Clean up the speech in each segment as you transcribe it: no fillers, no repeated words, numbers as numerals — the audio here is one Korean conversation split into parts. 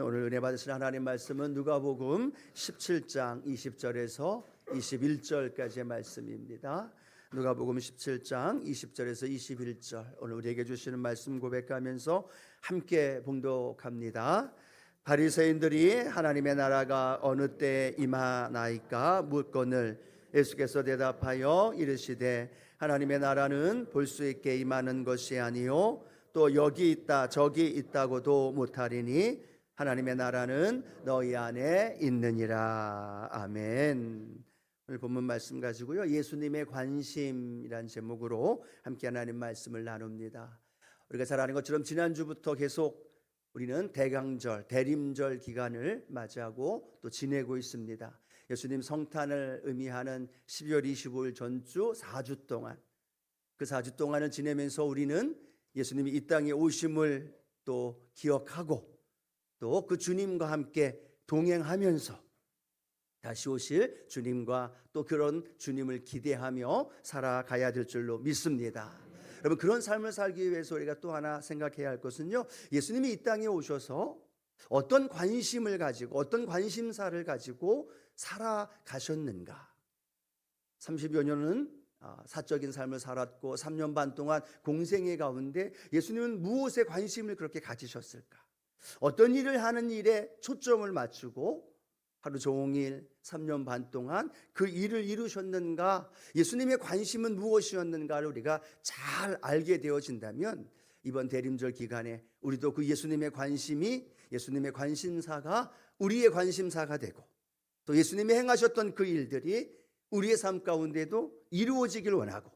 오늘 은혜 받으실 하나님 말씀은 누가복음 17장 20절에서 21절까지의 말씀입니다. 누가복음 17장 20절에서 21절, 오늘 우리에게 주시는 말씀 고백하면서 함께 봉독합니다. 바리새인들이 하나님의 나라가 어느 때에 임하나이까 묻거늘 예수께서 대답하여 이르시되 하나님의 나라는 볼 수 있게 임하는 것이 아니요 또 여기 있다 저기 있다고도 못하리니 하나님의 나라는 너희 안에 있느니라. 아멘. 오늘 본문 말씀 가지고요, 예수님의 관심이란 제목으로 함께 하나님 말씀을 나눕니다. 우리가 잘 아는 것처럼 지난주부터 계속 우리는 대강절, 대림절 기간을 맞이하고 또 지내고 있습니다. 예수님 성탄을 의미하는 12월 25일 전주 4주 동안, 그 4주 동안을 지내면서 우리는 예수님이 이 땅에 오심을 또 기억하고 또 그 주님과 함께 동행하면서 다시 오실 주님과 또 그런 주님을 기대하며 살아가야 될 줄로 믿습니다. 여러분, 그런 삶을 살기 위해서 우리가 또 하나 생각해야 할 것은요, 예수님이 이 땅에 오셔서 어떤 관심을 가지고 어떤 관심사를 가지고 살아가셨는가. 30여 년은 사적인 삶을 살았고 3년 반 동안 공생애 가운데 예수님은 무엇에 관심을 그렇게 가지셨을까? 어떤 일을 하는 일에 초점을 맞추고 하루 종일 3년 반 동안 그 일을 이루셨는가? 예수님의 관심은 무엇이었는가를 우리가 잘 알게 되어진다면 이번 대림절 기간에 우리도 그 예수님의 관심이, 예수님의 관심사가 우리의 관심사가 되고 또 예수님이 행하셨던 그 일들이 우리의 삶 가운데도 이루어지길 원하고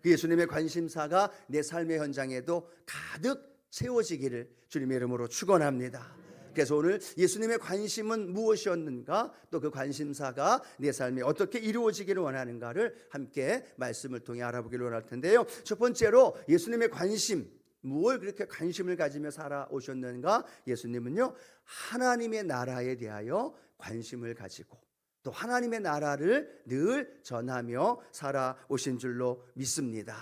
그 예수님의 관심사가 내 삶의 현장에도 가득 채워지기를 주님의 이름으로 축원합니다. 그래서 오늘 예수님의 관심은 무엇이었는가, 또 그 관심사가 내 삶에 어떻게 이루어지기를 원하는가를 함께 말씀을 통해 알아보기를 원할 텐데요. 첫 번째로 예수님의 관심, 무엇을 그렇게 관심을 가지며 살아오셨는가? 예수님은요, 하나님의 나라에 대하여 관심을 가지고 또 하나님의 나라를 늘 전하며 살아오신 줄로 믿습니다.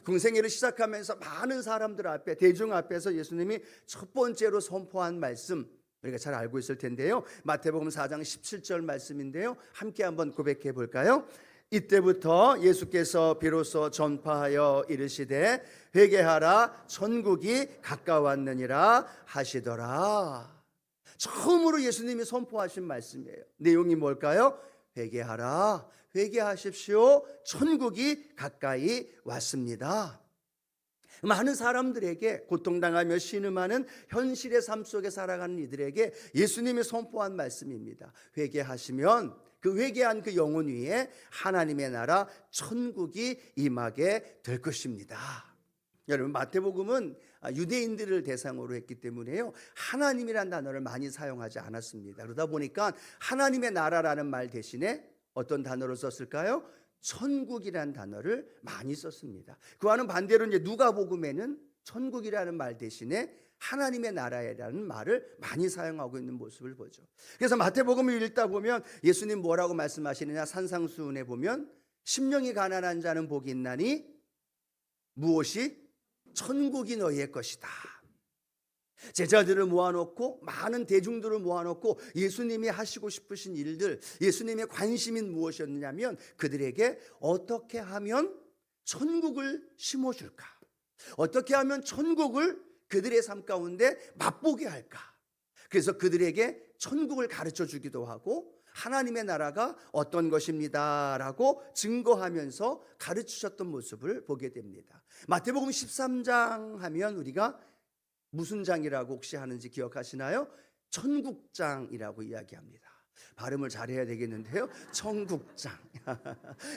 공생애를 시작하면서 많은 사람들 앞에, 대중 앞에서 예수님이 첫 번째로 선포한 말씀, 우리가 잘 알고 있을 텐데요, 마태복음 4장 17절 말씀인데요, 함께 한번 고백해 볼까요? 이때부터 예수께서 비로소 전파하여 이르시되 회개하라 천국이 가까웠느니라 하시더라. 처음으로 예수님이 선포하신 말씀이에요. 내용이 뭘까요? 회개하라, 회개하십시오, 천국이 가까이 왔습니다. 많은 사람들에게 고통당하며 신음하는 현실의 삶 속에 살아가는 이들에게 예수님이 선포한 말씀입니다. 회개하시면 그 회개한 그 영혼 위에 하나님의 나라 천국이 임하게 될 것입니다. 여러분, 마태복음은 유대인들을 대상으로 했기 때문에요, 하나님이란 단어를 많이 사용하지 않았습니다. 그러다 보니까 하나님의 나라라는 말 대신에 어떤 단어를 썼을까요? 천국이라는 단어를 많이 썼습니다. 그와는 반대로 이제 누가복음에는 천국이라는 말 대신에 하나님의 나라라는 말을 많이 사용하고 있는 모습을 보죠. 그래서 마태복음을 읽다 보면 예수님 뭐라고 말씀하시느냐, 산상수훈에 보면 심령이 가난한 자는 복이 있나니 무엇이? 천국이 너희의 것이다. 제자들을 모아놓고, 많은 대중들을 모아놓고 예수님이 하시고 싶으신 일들, 예수님의 관심이 무엇이었느냐면 그들에게 어떻게 하면 천국을 심어줄까, 어떻게 하면 천국을 그들의 삶 가운데 맛보게 할까. 그래서 그들에게 천국을 가르쳐 주기도 하고 하나님의 나라가 어떤 것입니다 라고 증거하면서 가르치셨던 모습을 보게 됩니다. 마태복음 13장 하면 우리가 무슨 장이라고 혹시 하는지 기억하시나요? 천국장이라고 이야기합니다. 발음을 잘해야 되겠는데요, 천국장.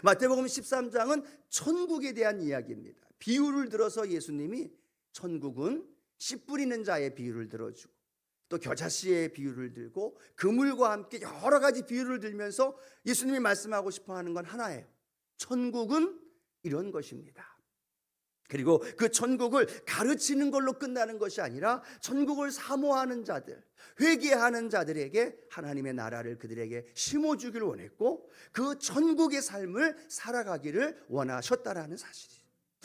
마태복음 13장은 천국에 대한 이야기입니다. 비유를 들어서 예수님이 천국은 씨 뿌리는 자의 비유를 들어주고 또 겨자씨의 비유를 들고 그물과 함께 여러 가지 비유를 들면서 예수님이 말씀하고 싶어 하는 건 하나예요. 천국은 이런 것입니다. 그리고 그 천국을 가르치는 걸로 끝나는 것이 아니라 천국을 사모하는 자들, 회개하는 자들에게 하나님의 나라를 그들에게 심어주기를 원했고 그 천국의 삶을 살아가기를 원하셨다라는 사실이죠.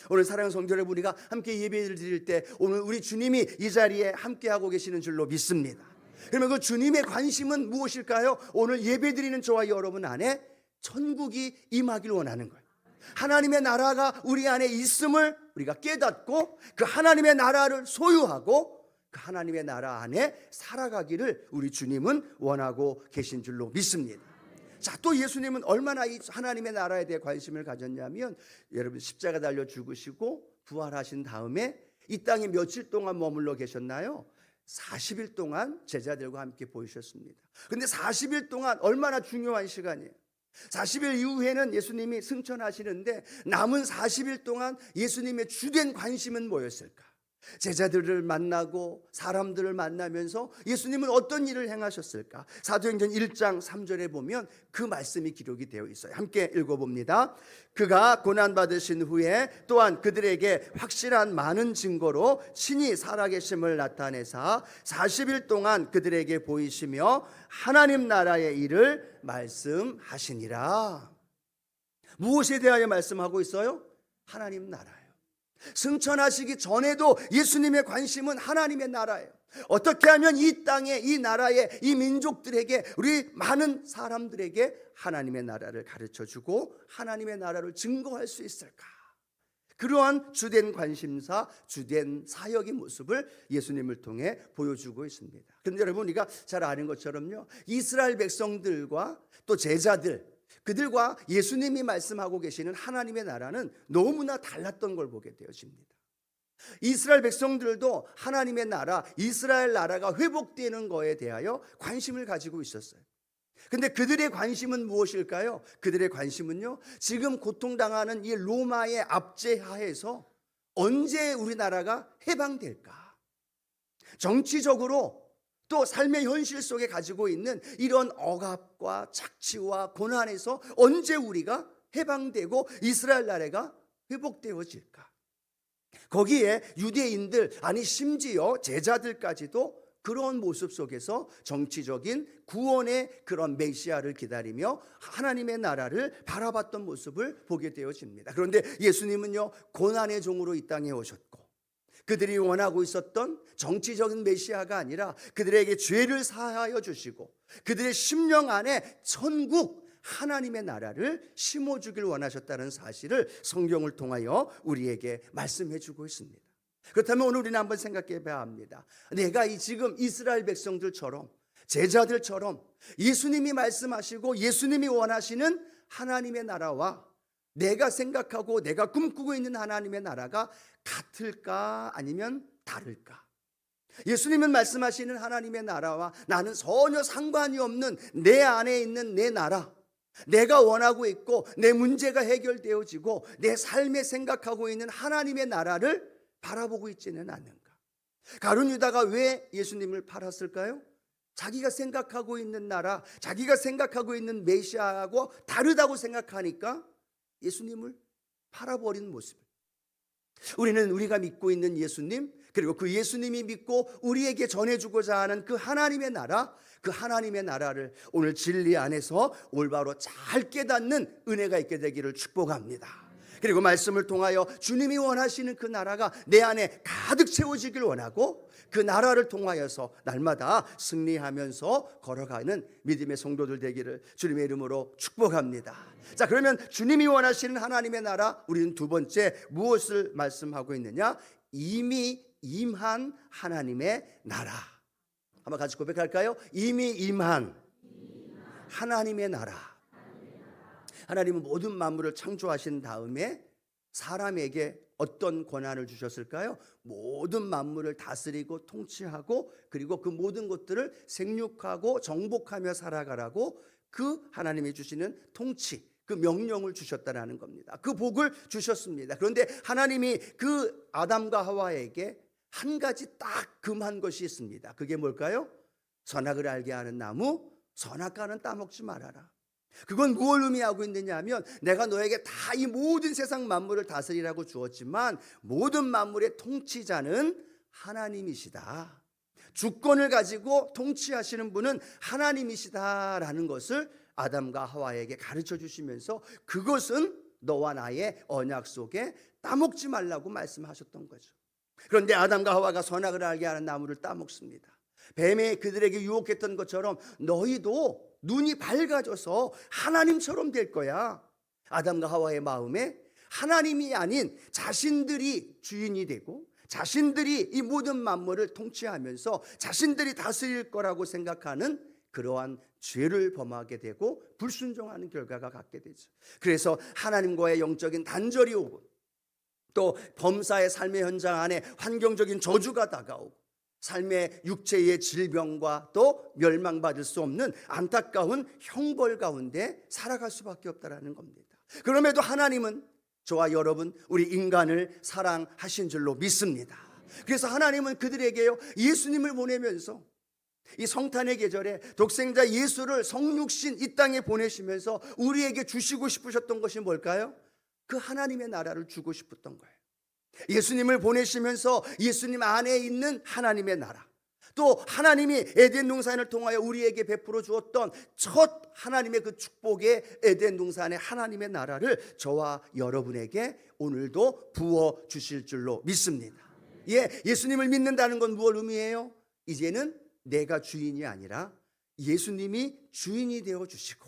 오늘 사랑하는 성도 여러분, 우리가 함께 예배를 드릴 때 오늘 우리 주님이 이 자리에 함께하고 계시는 줄로 믿습니다. 그러면 그 주님의 관심은 무엇일까요? 오늘 예배드리는 저와 여러분 안에 천국이 임하길 원하는 거예요. 하나님의 나라가 우리 안에 있음을 우리가 깨닫고 그 하나님의 나라를 소유하고 그 하나님의 나라 안에 살아가기를 우리 주님은 원하고 계신 줄로 믿습니다. 자, 또 예수님은 얼마나 이 하나님의 나라에 대해 관심을 가졌냐면, 여러분 십자가 달려 죽으시고 부활하신 다음에 이 땅에 며칠 동안 머물러 계셨나요? 40일 동안 제자들과 함께 보이셨습니다. 근데 40일 동안 얼마나 중요한 시간이에요. 40일 이후에는 예수님이 승천하시는데 남은 40일 동안 예수님의 주된 관심은 뭐였을까? 제자들을 만나고 사람들을 만나면서 예수님은 어떤 일을 행하셨을까? 사도행전 1장 3절에 보면 그 말씀이 기록이 되어 있어요. 함께 읽어봅니다. 그가 고난받으신 후에 또한 그들에게 확실한 많은 증거로 친히 살아계심을 나타내사 40일 동안 그들에게 보이시며 하나님 나라의 일을 말씀하시니라. 무엇에 대하여 말씀하고 있어요? 하나님 나라예요. 승천하시기 전에도 예수님의 관심은 하나님의 나라예요. 어떻게 하면 이 땅에, 이 나라에, 이 민족들에게, 우리 많은 사람들에게 하나님의 나라를 가르쳐주고 하나님의 나라를 증거할 수 있을까? 그러한 주된 관심사, 주된 사역의 모습을 예수님을 통해 보여주고 있습니다. 그런데 여러분, 우리가 잘 아는 것처럼요, 이스라엘 백성들과 또 제자들, 그들과 예수님이 말씀하고 계시는 하나님의 나라는 너무나 달랐던 걸 보게 되어집니다. 이스라엘 백성들도 하나님의 나라, 이스라엘 나라가 회복되는 것에 대하여 관심을 가지고 있었어요. 근데 그들의 관심은 무엇일까요? 그들의 관심은요, 지금 고통당하는 이 로마의 압제하에서 언제 우리나라가 해방될까? 정치적으로 또 삶의 현실 속에 가지고 있는 이런 억압과 착취와 고난에서 언제 우리가 해방되고 이스라엘 나라가 회복되어질까? 거기에 유대인들, 아니 심지어 제자들까지도 그런 모습 속에서 정치적인 구원의 그런 메시아를 기다리며 하나님의 나라를 바라봤던 모습을 보게 되어집니다. 그런데 예수님은요, 고난의 종으로 이 땅에 오셨고 그들이 원하고 있었던 정치적인 메시아가 아니라 그들에게 죄를 사하여 주시고 그들의 심령 안에 천국, 하나님의 나라를 심어주길 원하셨다는 사실을 성경을 통하여 우리에게 말씀해 주고 있습니다. 그렇다면 오늘 우리는 한번 생각해 봐야 합니다. 내가 지금 이스라엘 백성들처럼, 제자들처럼 예수님이 말씀하시고 예수님이 원하시는 하나님의 나라와 내가 생각하고 내가 꿈꾸고 있는 하나님의 나라가 같을까 아니면 다를까? 예수님은 말씀하시는 하나님의 나라와 나는 전혀 상관이 없는 내 안에 있는 내 나라, 내가 원하고 있고 내 문제가 해결되어지고 내 삶에 생각하고 있는 하나님의 나라를 바라보고 있지는 않는가? 가룟 유다가 왜 예수님을 팔았을까요? 자기가 생각하고 있는 나라, 자기가 생각하고 있는 메시아하고 다르다고 생각하니까 예수님을 팔아버린 모습. 우리는 우리가 믿고 있는 예수님, 그리고 그 예수님이 믿고 우리에게 전해주고자 하는 그 하나님의 나라, 그 하나님의 나라를 오늘 진리 안에서 올바로 잘 깨닫는 은혜가 있게 되기를 축복합니다. 그리고 말씀을 통하여 주님이 원하시는 그 나라가 내 안에 가득 채워지길 원하고 그 나라를 통하여서 날마다 승리하면서 걸어가는 믿음의 성도들 되기를 주님의 이름으로 축복합니다. 자, 그러면 주님이 원하시는 하나님의 나라, 우리는 두 번째 무엇을 말씀하고 있느냐? 이미 임한 하나님의 나라. 한번 같이 고백할까요? 이미 임한 하나님의 나라. 하나님은 모든 만물을 창조하신 다음에 사람에게 어떤 권한을 주셨을까요? 모든 만물을 다스리고 통치하고 그리고 그 모든 것들을 생육하고 정복하며 살아가라고 그 하나님이 주시는 통치, 그 명령을 주셨다라는 겁니다. 그 복을 주셨습니다. 그런데 하나님이 그 아담과 하와에게 한 가지 딱 금한 것이 있습니다. 그게 뭘까요? 선악을 알게 하는 나무, 선악과는 따먹지 말아라. 그건 무엇을 의미하고 있느냐 하면 내가 너에게 다 이 모든 세상 만물을 다스리라고 주었지만 모든 만물의 통치자는 하나님이시다. 주권을 가지고 통치하시는 분은 하나님이시다라는 것을 아담과 하와에게 가르쳐 주시면서 그것은 너와 나의 언약 속에 따먹지 말라고 말씀하셨던 거죠. 그런데 아담과 하와가 선악을 알게 하는 나무를 따먹습니다. 뱀에 그들에게 유혹했던 것처럼 너희도 눈이 밝아져서 하나님처럼 될 거야. 아담과 하와의 마음에 하나님이 아닌 자신들이 주인이 되고 자신들이 이 모든 만물을 통치하면서 자신들이 다스릴 거라고 생각하는 그러한 죄를 범하게 되고 불순종하는 결과가 갖게 되죠. 그래서 하나님과의 영적인 단절이 오고 또 범사의 삶의 현장 안에 환경적인 저주가 다가오고 삶의 육체의 질병과 또 멸망받을 수 없는 안타까운 형벌 가운데 살아갈 수밖에 없다라는 겁니다. 그럼에도 하나님은 저와 여러분 우리 인간을 사랑하신 줄로 믿습니다. 그래서 하나님은 그들에게요 예수님을 보내면서 이 성탄의 계절에 독생자 예수를 성육신 이 땅에 보내시면서 우리에게 주시고 싶으셨던 것이 뭘까요? 그 하나님의 나라를 주고 싶었던 거예요. 예수님을 보내시면서 예수님 안에 있는 하나님의 나라, 또 하나님이 에덴 동산을 통하여 우리에게 베풀어 주었던 첫 하나님의 그 축복의 에덴 동산의 하나님의 나라를 저와 여러분에게 오늘도 부어 주실 줄로 믿습니다. 예수님을 믿는다는 건 무엇을 의미해요? 이제는 내가 주인이 아니라 예수님이 주인이 되어 주시고,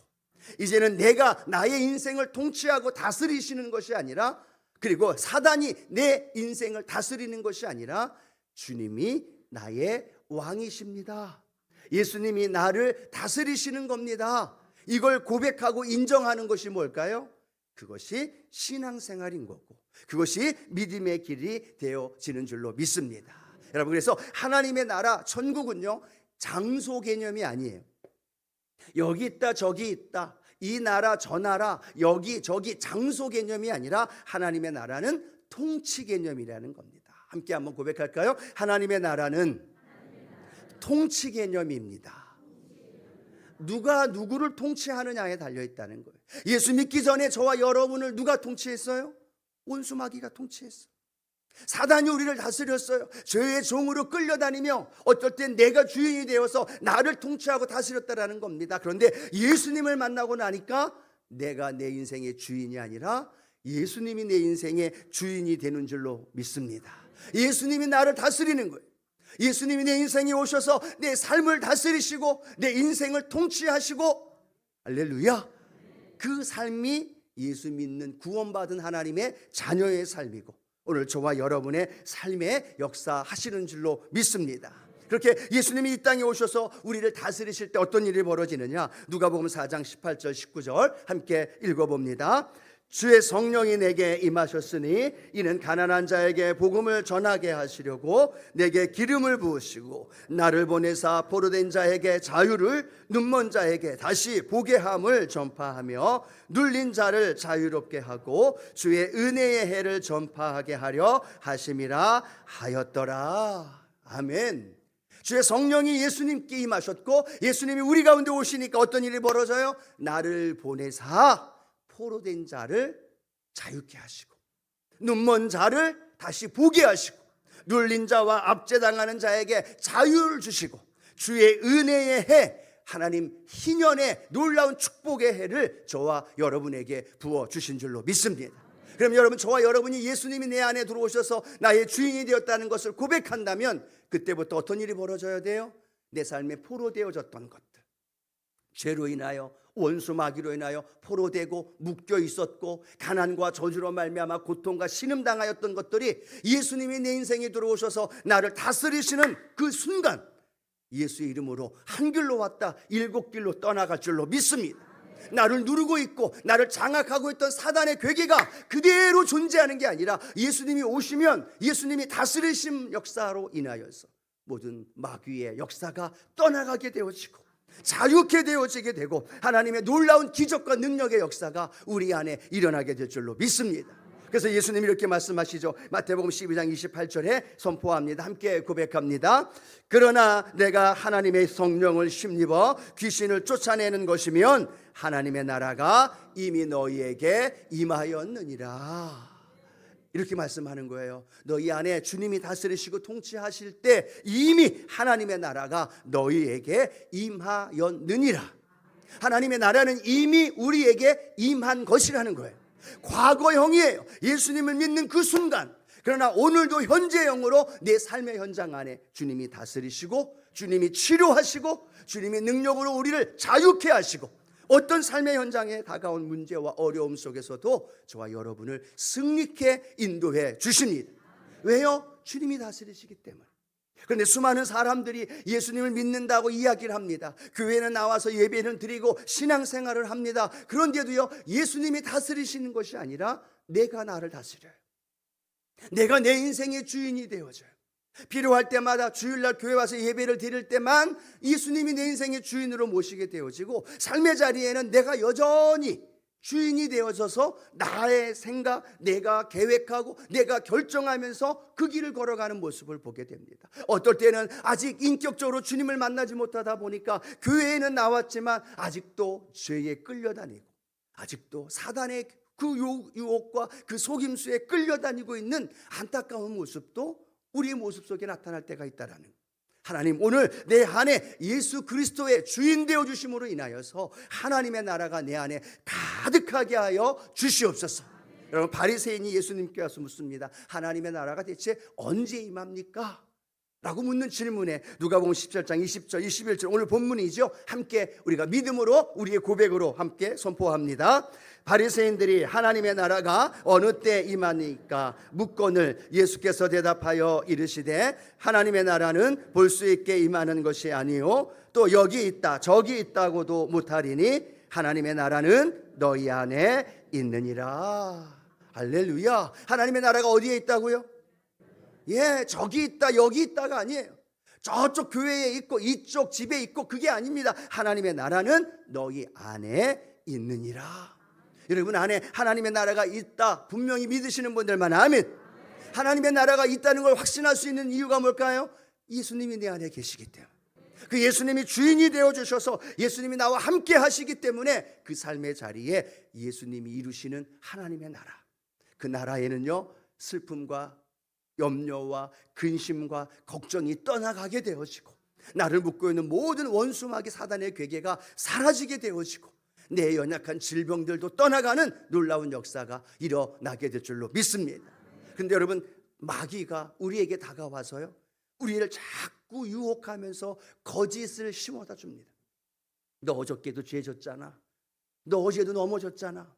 이제는 내가 나의 인생을 통치하고 다스리시는 것이 아니라, 그리고 사단이 내 인생을 다스리는 것이 아니라 주님이 나의 왕이십니다. 예수님이 나를 다스리시는 겁니다. 이걸 고백하고 인정하는 것이 뭘까요? 그것이 신앙생활인 거고 그것이 믿음의 길이 되어지는 줄로 믿습니다. 여러분, 그래서 하나님의 나라 천국은요 장소 개념이 아니에요. 여기 있다 저기 있다, 이 나라 저 나라 여기 저기 장소 개념이 아니라 하나님의 나라는 통치 개념이라는 겁니다. 함께 한번 고백할까요? 하나님의 나라는 통치 개념입니다. 누가 누구를 통치하느냐에 달려있다는 거예요. 예수 믿기 전에 저와 여러분을 누가 통치했어요? 원수 마귀가 통치했어요. 사단이 우리를 다스렸어요. 죄의 종으로 끌려다니며 어떨 땐 내가 주인이 되어서 나를 통치하고 다스렸다라는 겁니다. 그런데 예수님을 만나고 나니까 내가 내 인생의 주인이 아니라 예수님이 내 인생의 주인이 되는 줄로 믿습니다. 예수님이 나를 다스리는 거예요. 예수님이 내 인생에 오셔서 내 삶을 다스리시고 내 인생을 통치하시고, 할렐루야, 그 삶이 예수 믿는 구원받은 하나님의 자녀의 삶이고 오늘 저와 여러분의 삶에 역사하시는 줄로 믿습니다. 그렇게 예수님이 이 땅에 오셔서 우리를 다스리실 때 어떤 일이 벌어지느냐, 누가복음 4장 18절 19절 함께 읽어봅니다. 주의 성령이 내게 임하셨으니 이는 가난한 자에게 복음을 전하게 하시려고 내게 기름을 부으시고 나를 보내사 포로된 자에게 자유를, 눈먼 자에게 다시 보게 함을 전파하며 눌린 자를 자유롭게 하고 주의 은혜의 해를 전파하게 하려 하심이라 하였더라. 아멘. 주의 성령이 예수님께 임하셨고 예수님이 우리 가운데 오시니까 어떤 일이 벌어져요? 나를 보내사 포로된 자를 자유케 하시고 눈먼 자를 다시 보게 하시고 눌린 자와 압제당하는 자에게 자유를 주시고 주의 은혜의 해, 하나님 희년의 놀라운 축복의 해를 저와 여러분에게 부어주신 줄로 믿습니다. 그럼 여러분, 저와 여러분이 예수님이 내 안에 들어오셔서 나의 주인이 되었다는 것을 고백한다면 그때부터 어떤 일이 벌어져야 돼요? 내 삶에 포로되어졌던 것들, 죄로 인하여 원수 마귀로 인하여 포로되고 묶여 있었고 가난과 저주로 말미암아 고통과 신음당하였던 것들이 예수님이 내 인생에 들어오셔서 나를 다스리시는 그 순간 예수의 이름으로 한 길로 왔다 일곱 길로 떠나갈 줄로 믿습니다. 나를 누르고 있고 나를 장악하고 있던 사단의 괴계가 그대로 존재하는 게 아니라 예수님이 오시면 예수님이 다스리심 역사로 인하여서 모든 마귀의 역사가 떠나가게 되어지고 자유케 되어지게 되고 하나님의 놀라운 기적과 능력의 역사가 우리 안에 일어나게 될 줄로 믿습니다. 그래서 예수님이 이렇게 말씀하시죠. 마태복음 12장 28절에 선포합니다. 함께 고백합니다. 그러나 내가 하나님의 성령을 힘입어 귀신을 쫓아내는 것이면 하나님의 나라가 이미 너희에게 임하였느니라. 이렇게 말씀하는 거예요. 너희 안에 주님이 다스리시고 통치하실 때 이미 하나님의 나라가 너희에게 임하였느니라. 하나님의 나라는 이미 우리에게 임한 것이라는 거예요. 과거형이에요. 예수님을 믿는 그 순간, 그러나 오늘도 현재 영으로 내 삶의 현장 안에 주님이 다스리시고 주님이 치료하시고 주님의 능력으로 우리를 자유케 하시고 어떤 삶의 현장에 다가온 문제와 어려움 속에서도 저와 여러분을 승리케 인도해 주십니다. 왜요? 주님이 다스리시기 때문에. 그런데 수많은 사람들이 예수님을 믿는다고 이야기를 합니다. 교회는 나와서 예배는 드리고 신앙생활을 합니다. 그런데도요, 예수님이 다스리시는 것이 아니라 내가 나를 다스려요. 내가 내 인생의 주인이 되어져요. 필요할 때마다 주일날 교회 와서 예배를 드릴 때만 예수님이 내 인생의 주인으로 모시게 되어지고, 삶의 자리에는 내가 여전히 주인이 되어져서 나의 생각, 내가 계획하고 내가 결정하면서 그 길을 걸어가는 모습을 보게 됩니다. 어떨 때는 아직 인격적으로 주님을 만나지 못하다 보니까 교회에는 나왔지만 아직도 죄에 끌려다니고 아직도 사단의 그 유혹과 그 속임수에 끌려다니고 있는 안타까운 모습도 우리의 모습 속에 나타날 때가 있다라는 거예요. 하나님, 오늘 내 안에 예수 그리스도의 주인 되어 주심으로 인하여서 하나님의 나라가 내 안에 가득하게 하여 주시옵소서. 여러분, 바리새인이 예수님께 와서 묻습니다. 하나님의 나라가 대체 언제 임합니까? 라고 묻는 질문에 누가복음 17장 20절 21절 오늘 본문이죠. 함께 우리가 믿음으로 우리의 고백으로 함께 선포합니다. 바리새인들이 하나님의 나라가 어느 때 임하니까 묻거늘 예수께서 대답하여 이르시되 하나님의 나라는 볼 수 있게 임하는 것이 아니요 또 여기 있다 저기 있다고도 못하리니 하나님의 나라는 너희 안에 있느니라. 할렐루야. 하나님의 나라가 어디에 있다고요? 예, 저기 있다 여기 있다가 아니에요. 저쪽 교회에 있고 이쪽 집에 있고 그게 아닙니다. 하나님의 나라는 너희 안에 있느니라. 여러분 안에 하나님의 나라가 있다 분명히 믿으시는 분들만 아멘. 하나님의 나라가 있다는 걸 확신할 수 있는 이유가 뭘까요? 예수님이 내 안에 계시기 때문에. 그 예수님이 주인이 되어주셔서 예수님이 나와 함께 하시기 때문에 그 삶의 자리에 예수님이 이루시는 하나님의 나라, 그 나라에는요 슬픔과 염려와 근심과 걱정이 떠나가게 되어지고 나를 묶고 있는 모든 원수마귀 사단의 괴계가 사라지게 되어지고 내 연약한 질병들도 떠나가는 놀라운 역사가 일어나게 될 줄로 믿습니다. 그런데 여러분, 마귀가 우리에게 다가와서요 우리를 자꾸 유혹하면서 거짓을 심어다 줍니다. 너 어저께도 죄 졌잖아. 너 어제도 넘어졌잖아.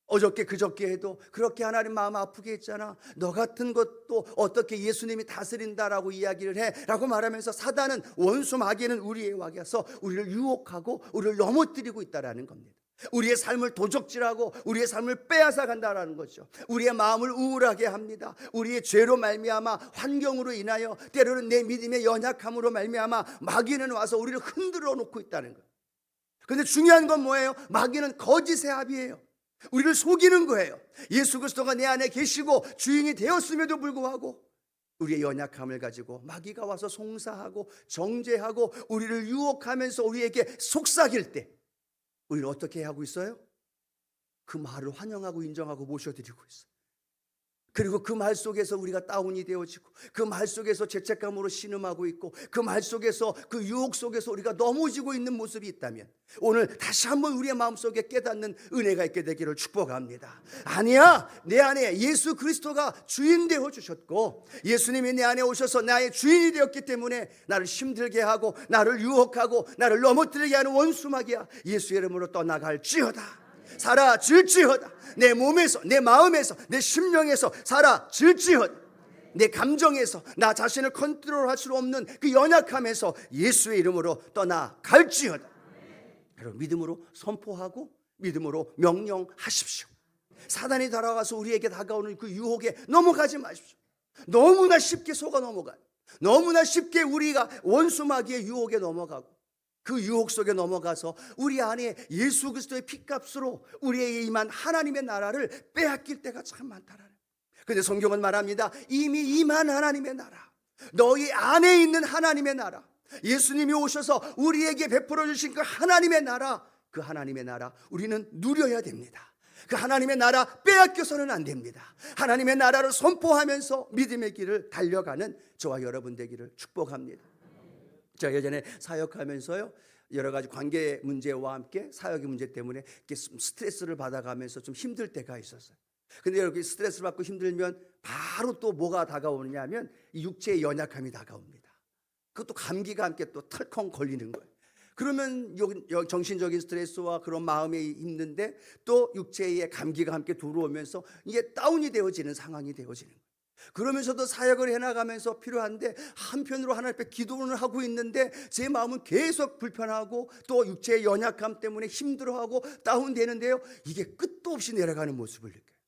어저께 그저께에도 그렇게 하나님 마음 아프게 했잖아. 너 같은 것도 어떻게 예수님이 다스린다라고 이야기를 해 라고 말하면서 사단은, 원수 마귀는 우리에 와서 우리를 유혹하고 우리를 넘어뜨리고 있다라는 겁니다. 우리의 삶을 도적질하고 우리의 삶을 빼앗아 간다라는 거죠. 우리의 마음을 우울하게 합니다. 우리의 죄로 말미암아, 환경으로 인하여, 때로는 내 믿음의 연약함으로 말미암아 마귀는 와서 우리를 흔들어 놓고 있다는 거예요. 그런데 중요한 건 뭐예요? 마귀는 거짓의 합이에요. 우리를 속이는 거예요. 예수 그리스도가 내 안에 계시고 주인이 되었음에도 불구하고 우리의 연약함을 가지고 마귀가 와서 송사하고 정죄하고 우리를 유혹하면서 우리에게 속삭일 때 우리는 어떻게 하고 있어요? 그 말을 환영하고 인정하고 모셔드리고 있어요. 그리고 그 말 속에서 우리가 다운이 되어지고 그 말 속에서 죄책감으로 신음하고 있고 그 말 속에서 그 유혹 속에서 우리가 넘어지고 있는 모습이 있다면 오늘 다시 한번 우리의 마음속에 깨닫는 은혜가 있게 되기를 축복합니다. 아니야, 내 안에 예수 그리스도가 주인 되어 주셨고 예수님이 내 안에 오셔서 나의 주인이 되었기 때문에 나를 힘들게 하고 나를 유혹하고 나를 넘어뜨리게 하는 원수마귀야, 예수의 이름으로 떠나갈지어다. 사라질지어다. 내 몸에서, 내 마음에서, 내 심령에서 사라질지어다. 내 감정에서 나 자신을 컨트롤할 수 없는 그 연약함에서 예수의 이름으로 떠나갈지어다. 여러분, 믿음으로 선포하고 믿음으로 명령하십시오. 사단이 달아와서 우리에게 다가오는 그 유혹에 넘어가지 마십시오. 너무나 쉽게 속아 넘어가요. 너무나 쉽게 우리가 원수마귀의 유혹에 넘어가고 그 유혹 속에 넘어가서 우리 안에 예수 그리스도의 피값으로 우리에게 임한 하나님의 나라를 빼앗길 때가 참 많다라는. 그런데 성경은 말합니다. 이미 임한 하나님의 나라, 너희 안에 있는 하나님의 나라, 예수님이 오셔서 우리에게 베풀어 주신 그 하나님의 나라, 그 하나님의 나라 우리는 누려야 됩니다. 그 하나님의 나라 빼앗겨서는 안 됩니다. 하나님의 나라를 선포하면서 믿음의 길을 달려가는 저와 여러분 되기를 축복합니다. 제가 예전에 사역하면서요 여러 가지 관계 문제와 함께 사역의 문제 때문에 이렇게 스트레스를 받아가면서 좀 힘들 때가 있었어요. 근데 이렇게 스트레스를 받고 힘들면 바로 또 뭐가 다가오느냐 하면 이 육체의 연약함이 다가옵니다. 그것도 감기가 함께 또 털컹 걸리는 거예요. 그러면 정신적인 스트레스와 그런 마음이 힘든데 또 육체의 감기가 함께 들어오면서 이게 다운이 되어지는 상황이 되어지는 거예요. 그러면서도 사역을 해나가면서 필요한데 한편으로 하나님 앞에 기도를 하고 있는데 제 마음은 계속 불편하고 또 육체의 연약함 때문에 힘들어하고 다운되는데요, 이게 끝도 없이 내려가는 모습을 느껴요.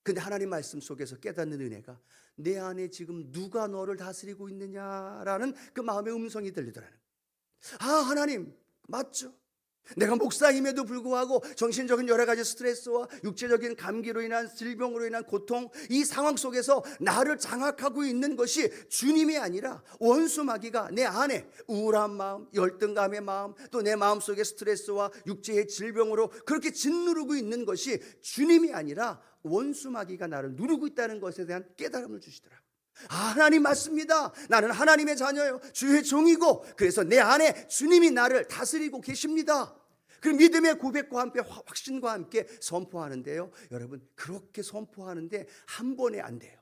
근데 하나님 말씀 속에서 깨닫는 은혜가 내 안에 지금 누가 너를 다스리고 있느냐라는 그 마음의 음성이 들리더라는 거예요. 아, 하나님 맞죠? 내가 목사임에도 불구하고 정신적인 여러 가지 스트레스와 육체적인 감기로 인한 질병으로 인한 고통, 이 상황 속에서 나를 장악하고 있는 것이 주님이 아니라 원수 마귀가 내 안에 우울한 마음, 열등감의 마음, 또 내 마음속의 스트레스와 육체의 질병으로 그렇게 짓누르고 있는 것이 주님이 아니라 원수 마귀가 나를 누르고 있다는 것에 대한 깨달음을 주시더라고요. 아, 하나님 맞습니다. 나는 하나님의 자녀요, 주의 종이고, 그래서 내 안에 주님이 나를 다스리고 계십니다. 그 믿음의 고백과 함께 확신과 함께 선포하는데요, 여러분 그렇게 선포하는데 한 번에 안 돼요.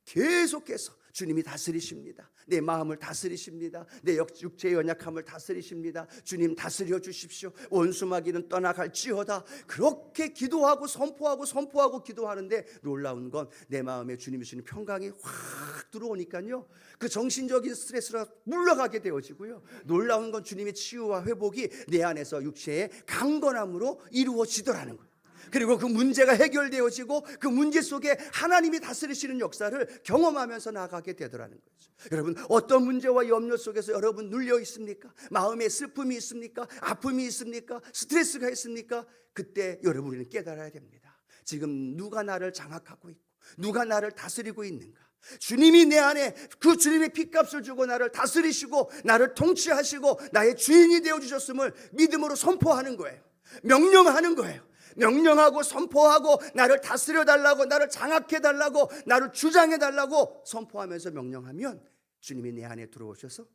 계속해서 주님이 다스리십니다. 내 마음을 다스리십니다. 내 육체의 연약함을 다스리십니다. 주님 다스려 주십시오. 원수 마귀는 떠나갈지어다. 그렇게 기도하고 선포하고 기도하는데 놀라운 건 내 마음에 주님이 주는 평강이 확 들어오니까요, 그 정신적인 스트레스가 물러가게 되어지고요, 놀라운 건 주님의 치유와 회복이 내 안에서 육체의 강건함으로 이루어지더라는 거예요. 그리고 그 문제가 해결되어지고 그 문제 속에 하나님이 다스리시는 역사를 경험하면서 나아가게 되더라는 거죠. 여러분 어떤 문제와 염려 속에서 여러분 눌려 있습니까? 마음에 슬픔이 있습니까? 아픔이 있습니까? 스트레스가 있습니까? 그때 여러분은 깨달아야 됩니다. 지금 누가 나를 장악하고 있고 누가 나를 다스리고 있는가? 주님이 내 안에 그 주님의 핏값을 주고 나를 다스리시고 나를 통치하시고 나의 주인이 되어주셨음을 믿음으로 선포하는 거예요. 명령하는 거예요. 명령하고 선포하고 나를 다스려달라고, 나를 장악해달라고, 나를 주장해달라고 선포하면서 명령하면 주님이 내 안에 들어오셔서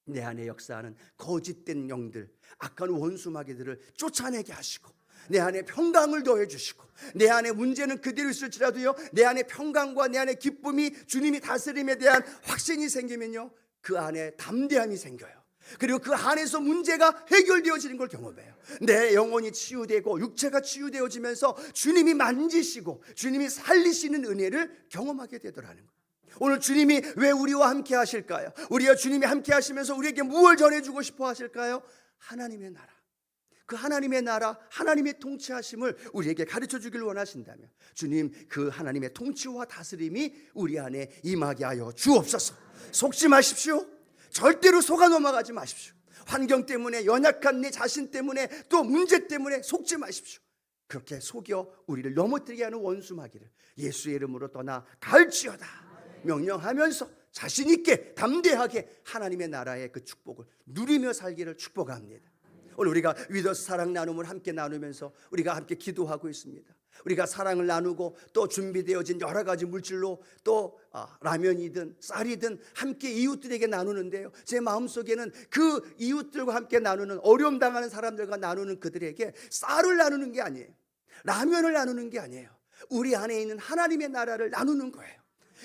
내 안에 역사하는 거짓된 영들, 악한 원수 마귀들을 쫓아내게 하시고 내 안에 평강을 더해 주시고, 내 안에 문제는 그대로 있을지라도요, 내 안에 평강과 내 안에 기쁨이, 주님이 다스림에 대한 확신이 생기면요, 그 안에 담대함이 생겨요. 그리고 그 안에서 문제가 해결되어지는 걸 경험해요. 내 영혼이 치유되고 육체가 치유되어지면서 주님이 만지시고 주님이 살리시는 은혜를 경험하게 되더라는 거예요. 오늘 주님이 왜 우리와 함께 하실까요? 우리와 주님이 함께 하시면서 우리에게 무엇을 전해주고 싶어 하실까요? 하나님의 나라, 그 하나님의 나라, 하나님의 통치하심을 우리에게 가르쳐 주길 원하신다면 주님 그 하나님의 통치와 다스림이 우리 안에 임하게 하여 주옵소서. 속지 마십시오. 절대로 속아 넘어가지 마십시오. 환경 때문에, 연약한 내 자신 때문에, 또 문제 때문에 속지 마십시오. 그렇게 속여 우리를 넘어뜨리게 하는 원수 마귀를 예수의 이름으로 떠나갈지어다 명령하면서 자신 있게 담대하게 하나님의 나라의 그 축복을 누리며 살기를 축복합니다. 오늘 우리가 위더스 사랑 나눔을 함께 나누면서 우리가 함께 기도하고 있습니다. 우리가 사랑을 나누고 또 준비되어진 여러 가지 물질로 또 라면이든 쌀이든 함께 이웃들에게 나누는데요, 제 마음속에는 그 이웃들과 함께 나누는, 어려움 당하는 사람들과 나누는 그들에게 쌀을 나누는 게 아니에요, 라면을 나누는 게 아니에요. 우리 안에 있는 하나님의 나라를 나누는 거예요.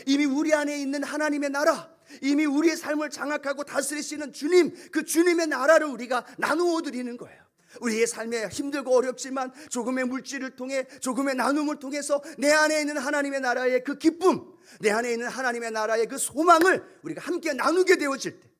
이미 우리 안에 있는 하나님의 나라, 이미 우리의 삶을 장악하고 다스리시는 주님, 그 주님의 나라를 우리가 나누어 드리는 거예요. 우리의 삶에 힘들고 어렵지만 조금의 물질을 통해, 조금의 나눔을 통해서 내 안에 있는 하나님의 나라의 그 기쁨, 내 안에 있는 하나님의 나라의 그 소망을 우리가 함께 나누게 되어질 때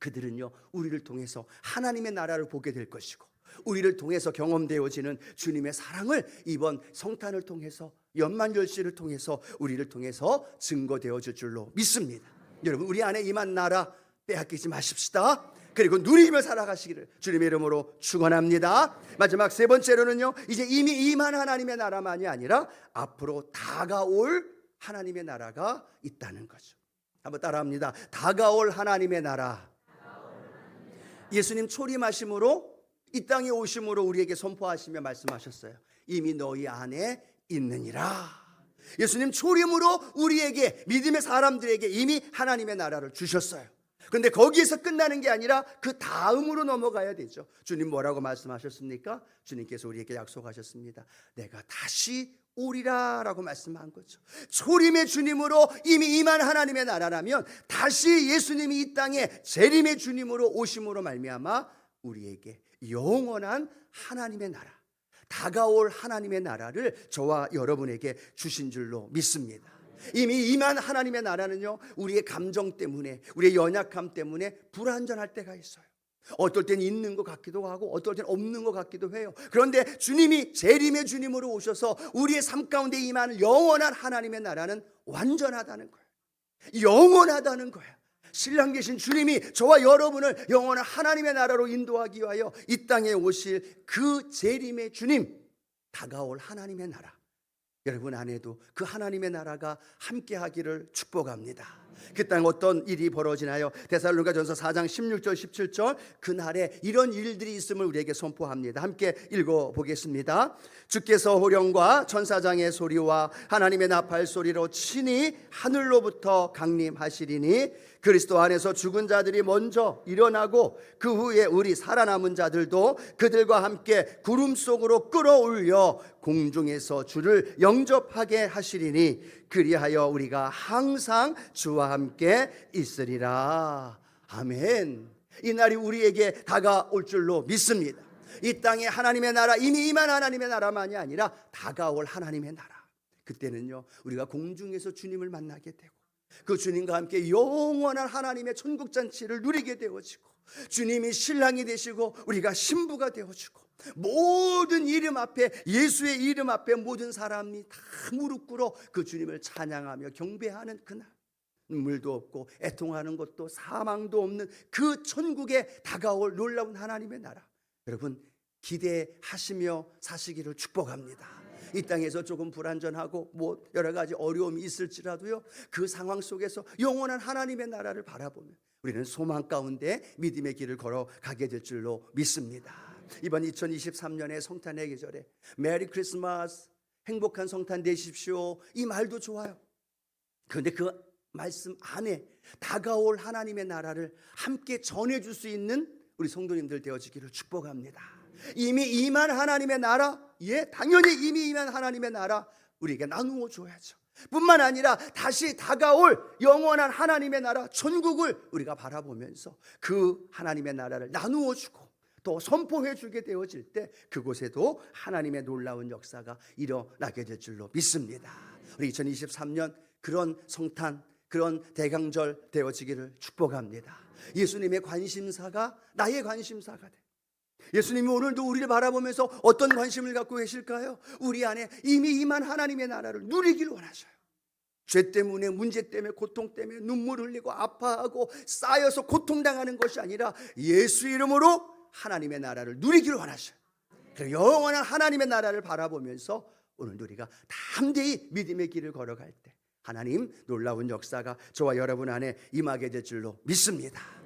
그들은요, 우리를 통해서 하나님의 나라를 보게 될 것이고, 우리를 통해서 경험되어지는 주님의 사랑을 이번 성탄을 통해서, 연만절시를 통해서 우리를 통해서 증거되어질 줄로 믿습니다. 여러분 우리 안에 임한 나라 빼앗기지 마십시다. 그리고 누리며 살아가시기를 주님의 이름으로 축원합니다. 마지막 세 번째로는요, 이제 이미 임한 하나님의 나라만이 아니라 앞으로 다가올 하나님의 나라가 있다는 거죠. 한번 따라합니다. 다가올 하나님의 나라. 예수님 초림하심으로 이 땅에 오심으로 우리에게 선포하시며 말씀하셨어요. 이미 너희 안에 있느니라. 예수님 초림으로 우리에게, 믿음의 사람들에게 이미 하나님의 나라를 주셨어요. 그런데 거기에서 끝나는 게 아니라 그 다음으로 넘어가야 되죠. 주님 뭐라고 말씀하셨습니까? 주님께서 우리에게 약속하셨습니다. 내가 다시 오리라 라고 말씀한 거죠. 초림의 주님으로 이미 임한 하나님의 나라라면 다시 예수님이 이 땅에 재림의 주님으로 오심으로 말미암아 우리에게 영원한 하나님의 나라, 다가올 하나님의 나라를 저와 여러분에게 주신 줄로 믿습니다. 이미 임한 하나님의 나라는요, 우리의 감정 때문에, 우리의 연약함 때문에 불완전할 때가 있어요. 어떨 땐 있는 것 같기도 하고 어떨 땐 없는 것 같기도 해요. 그런데 주님이 재림의 주님으로 오셔서 우리의 삶 가운데 임하는 영원한 하나님의 나라는 완전하다는 거예요. 영원하다는 거예요. 신랑 계신 주님이 저와 여러분을 영원한 하나님의 나라로 인도하기 위하여 이 땅에 오실 그 재림의 주님, 다가올 하나님의 나라, 여러분 안에도 그 하나님의 나라가 함께하기를 축복합니다. 그 땅 어떤 일이 벌어지나요? 데살로니가전서 4장 16절 17절, 그날에 이런 일들이 있음을 우리에게 선포합니다. 함께 읽어보겠습니다. 주께서 호령과 천사장의 소리와 하나님의 나팔 소리로 친히 하늘로부터 강림하시리니 그리스도 안에서 죽은 자들이 먼저 일어나고 그 후에 우리 살아남은 자들도 그들과 함께 구름 속으로 끌어올려 공중에서 주를 영접하게 하시리니 그리하여 우리가 항상 주와 함께 있으리라. 아멘. 이 날이 우리에게 다가올 줄로 믿습니다. 이 땅에 하나님의 나라, 이미 임한 하나님의 나라만이 아니라 다가올 하나님의 나라, 그때는요 우리가 공중에서 주님을 만나게 되고 그 주님과 함께 영원한 하나님의 천국잔치를 누리게 되어지고 주님이 신랑이 되시고 우리가 신부가 되어지고 모든 이름 앞에, 예수의 이름 앞에 모든 사람이 다 무릎 꿇어 그 주님을 찬양하며 경배하는 그날, 눈물도 없고 애통하는 것도 사망도 없는 그 천국에 다가올 놀라운 하나님의 나라, 여러분 기대하시며 사시기를 축복합니다. 이 땅에서 조금 불안전하고 여러 가지 어려움이 있을지라도요, 그 상황 속에서 영원한 하나님의 나라를 바라보며 우리는 소망 가운데 믿음의 길을 걸어가게 될 줄로 믿습니다. 이번 2023년의 성탄의 계절에 메리 크리스마스, 행복한 성탄 되십시오, 이 말도 좋아요. 그런데 그 말씀 안에 다가올 하나님의 나라를 함께 전해줄 수 있는 우리 성도님들 되어지기를 축복합니다. 이미 임한 하나님의 나라, 당연히 이미 임한 하나님의 나라 우리에게 나누어 줘야죠. 뿐만 아니라 다시 다가올 영원한 하나님의 나라, 천국을 우리가 바라보면서 그 하나님의 나라를 나누어 주고 또 선포해 주게 되어질 때 그곳에도 하나님의 놀라운 역사가 일어나게 될 줄로 믿습니다. 우리 2023년 그런 성탄, 그런 대강절 되어지기를 축복합니다. 예수님의 관심사가 나의 관심사가 돼. 예수님이 오늘도 우리를 바라보면서 어떤 관심을 갖고 계실까요? 우리 안에 이미 임한 하나님의 나라를 누리길 원하셔요. 죄 때문에, 문제 때문에, 고통 때문에 눈물 흘리고 아파하고 쌓여서 고통당하는 것이 아니라 예수 이름으로 하나님의 나라를 누리길 원하셔요. 영원한 하나님의 나라를 바라보면서 오늘도 우리가 담대히 믿음의 길을 걸어갈 때 하나님 놀라운 역사가 저와 여러분 안에 임하게 될 줄로 믿습니다.